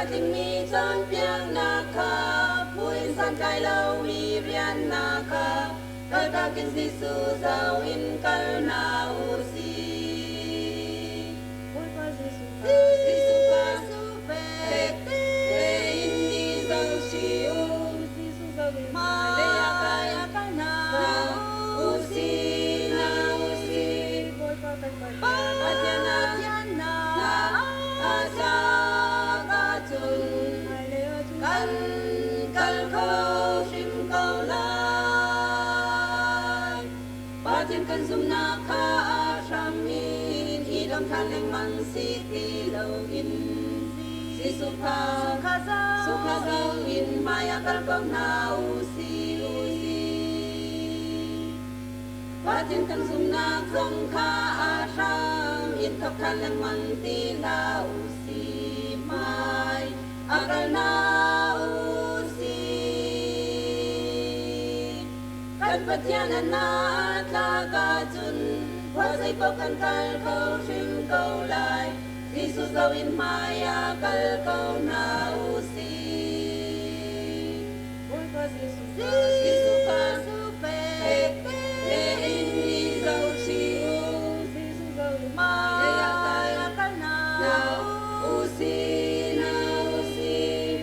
tình mi chọn piang na kha puin san kai lâu mi rian na kha kal ka kin si su zau in kal na u si si su ka su pe te in ni zau si u ma le ya kal na u si na u si pa tiana tiana a sa ka chun kan kal ko sim câu lai pa tian kan zum na kha a sham in i dam than leng man si ti lo in si su kha zau in maya kal ko na u si pa tian kan zum na zong kha a sham in thap than leng man ti la u si mai akal na u si kan pathian na tla ka chun wa sai po kan kal ko sim ko lai Giêsu zau in maya kal ko na u si Giêsu ka su pe te in ni zau si u maya kal na u si na u si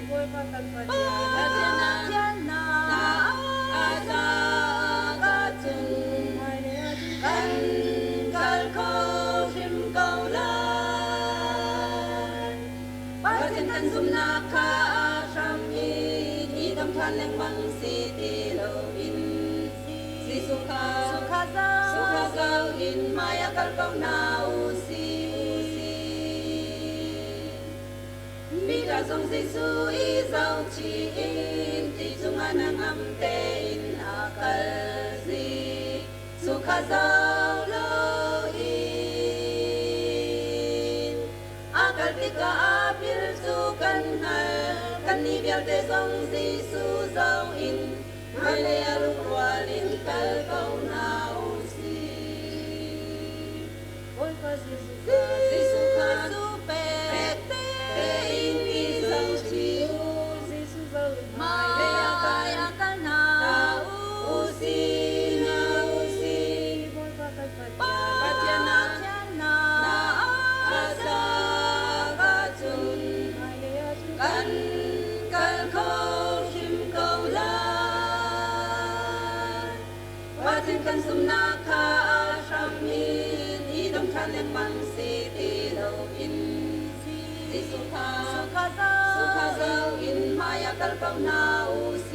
pa tiana a sa ka chun kan kal ko sim câu lai pa tian kan zum na kha a sham in i dam than leng mang si ti lo in si su kha zau in maya kal ko na u si mi ka zong Giêsu i zau chi in ti chung anang am te in akal zi su kha zau lo in akal ti ka apil su kan hal kan ni bial te zong Giêsu zau in mai le aru kwal in kal ko na u si Giêsu kha su pe te in ni zau chi u maya kal na u si na u si pa tiana a sa ka chun kan kal ko sim câu lai pa tian kan sum na kha a sham in i dam than leng man si ti lo in si su kha zau in maya kal ko na u si